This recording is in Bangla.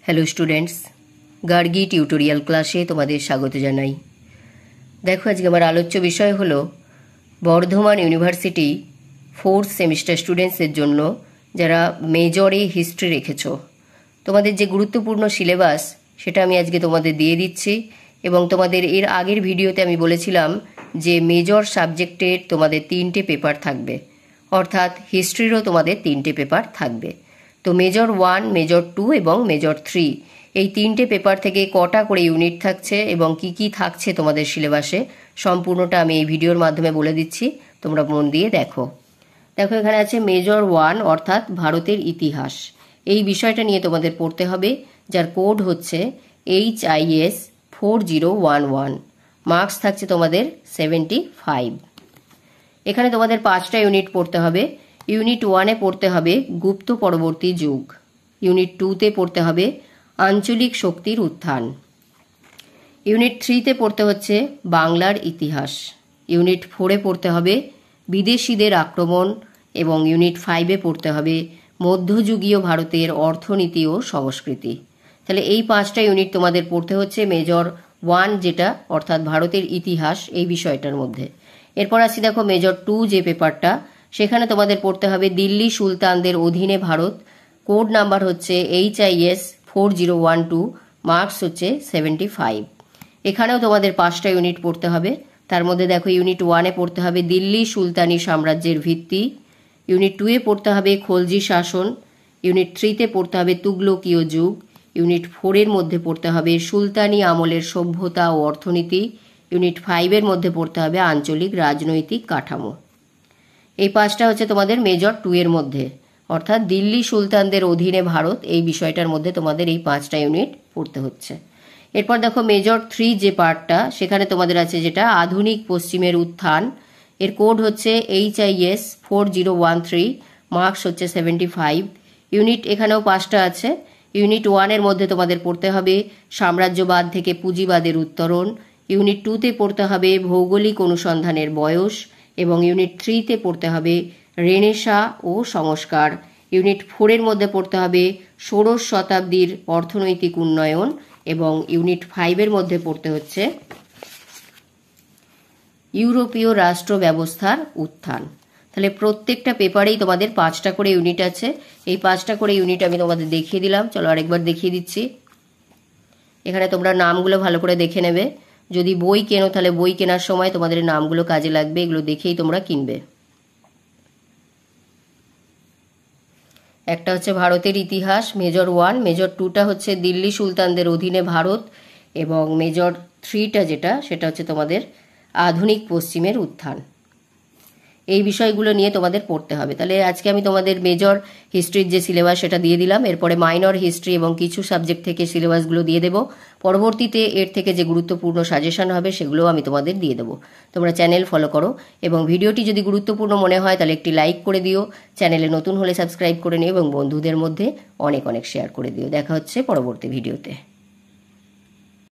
হ্যালো স্টুডেন্টস, গার্গী টিউটোরিয়াল ক্লাসে তোমাদের স্বাগত জানাই। দেখো, আজকে আমার আলোচ্য বিষয় হলো বর্ধমান ইউনিভার্সিটি 4th সেমিস্টার স্টুডেন্টসের জন্য যারা মেজরে হিস্ট্রি রেখেছ, তোমাদের যে গুরুত্বপূর্ণ সিলেবাস সেটা আমি আজকে তোমাদের দিয়ে দিচ্ছি। এবং তোমাদের এর আগের ভিডিওতে আমি বলেছিলাম যে মেজর সাবজেক্টের তোমাদের 3টে পেপার থাকবে, অর্থাৎ হিস্ট্রিরও তোমাদের 3টে পেপার থাকবে। তো মেজর 1, মেজর 2 এবং মেজর 3 এই 3টে পেপার থেকে কটা করে ইউনিট থাকছে এবং কি কি থাকছে তোমাদের সিলেবাসে সম্পূর্ণটা আমি এই ভিডিওর মাধ্যমে বলে দিচ্ছি, তোমরা মন দিয়ে দেখো। দেখো, এখানে আছে মেজর 1 অর্থাৎ ভারতের ইতিহাস। এই বিষয়টা নিয়ে তোমাদের পড়তে হবে, যার কোড হচ্ছে HIS 4011। মার্কস থাকছে তোমাদের 75। এখানে তোমাদের 5টা ইউনিট পড়তে হবে। ইউনিট 1-এ পড়তে হবে গুপ্ত পরবর্তী যুগ, ইউনিট 2-তে পড়তে হবে আঞ্চলিক শক্তির উত্থান, ইউনিট 3-তে পড়তে হচ্ছে বাংলার ইতিহাস, ইউনিট 4-এ পড়তে হবে বিদেশিদের আক্রমণ এবং ইউনিট 5-এ পড়তে হবে মধ্যযুগীয় ভারতের অর্থনীতি ও সংস্কৃতি। তাহলে এই 5টা ইউনিট তোমাদের পড়তে হচ্ছে মেজর 1 যেটা অর্থাৎ ভারতের ইতিহাস এই বিষয়টার মধ্যে। এরপর আসি দেখো মেজর 2 যে পেপারটা, সেখানে তোমাদের পড়তে হবে দিল্লি সুলতানদের অধীনে ভারত। কোড নাম্বার হচ্ছে HIS 4012, মার্কস হচ্ছে 75। এখানেও তোমাদের 5টা ইউনিট পড়তে হবে। তার মধ্যে দেখো ইউনিট 1-এ পড়তে হবে দিল্লি সুলতানি সাম্রাজ্যের ভিত্তি, ইউনিট 2-এ পড়তে হবে খলজি শাসন, ইউনিট 3-তে পড়তে হবে তুগলকীয় যুগ, ইউনিট 4-এর মধ্যে পড়তে হবে সুলতানি আমলের সভ্যতা ও অর্থনীতি, ইউনিট 5-এর মধ্যে পড়তে হবে আঞ্চলিক রাজনৈতিক কাঠামো। এই 5টা হচ্ছে তোমাদের মেজর 2-এর মধ্যে, অর্থাৎ দিল্লি সুলতানদের অধীনে ভারত এই বিষয়টার মধ্যে তোমাদের এই 5টা ইউনিট পড়তে হচ্ছে। এরপর দেখো মেজর 3 যে পার্টটা, সেখানে তোমাদের আছে যেটা আধুনিক পশ্চিমের উত্থান। এর কোড হচ্ছে HIS 4013, মার্কস হচ্ছে 75। ইউনিট এখানেও 5টা আছে। ইউনিট 1-এর মধ্যে তোমাদের পড়তে হবে সাম্রাজ্যবাদ থেকে পুঁজিবাদের উত্তরণ, ইউনিট 2-তে পড়তে হবে ভৌগোলিক অনুসন্ধানের বয়স এবং ইউনিট 3-তে পড়তে হবে রেনেসাঁ ও সংস্কার, ইউনিট 4-এর মধ্যে পড়তে হবে ষোড়শ শতাব্দীর অর্থনৈতিক উন্নয়ন এবং ইউনিট 5-এর মধ্যে পড়তে হচ্ছে ইউরোপীয় রাষ্ট্র ব্যবস্থার উত্থান। তাহলে প্রত্যেকটা পেপারেই তোমাদের 5টা করে ইউনিট আছে। এই 5টা করে ইউনিট আমি তোমাদের দেখিয়ে দিলাম, চলো আরেকবার দেখিয়ে দিচ্ছি। এখানে তোমরা নামগুলো ভালো করে দেখে নেবে। যদি বই কেনো তাহলে বই কেনার সময় তোমাদের নামগুলো কাজে লাগবে, এগুলো দেখেই তোমরা কিনবে। একটা হচ্ছে ভারতের ইতিহাস মেজর 1, মেজর 2টা হচ্ছে দিল্লি সুলতানদের অধীনে ভারত এবং মেজর 3টা যেটা সেটা হচ্ছে তোমাদের আধুনিক পশ্চিমের উত্থান। এই বিষয়গুলো নিয়ে তোমাদের পড়তে হবে। তাহলে আজকে আমি তোমাদের মেজর হিস্ট্রির যে সিলেবাস সেটা দিয়ে দিলাম, এরপরে মাইনর হিস্ট্রি এবং কিছু সাবজেক্ট থেকে সিলেবাসগুলো দিয়ে দেবো। পরবর্তীতে এর থেকে যে গুরুত্বপূর্ণ সাজেশন হবে সেগুলোও আমি তোমাদের দিয়ে দেবো। তোমরা চ্যানেল ফলো করো এবং ভিডিওটি যদি গুরুত্বপূর্ণ মনে হয় তাহলে একটি লাইক করে দিও, চ্যানেলে নতুন হলে সাবস্ক্রাইব করে নিও এবং বন্ধুদের মধ্যে অনেক অনেক শেয়ার করে দিও। দেখা হচ্ছে পরবর্তী ভিডিওতে।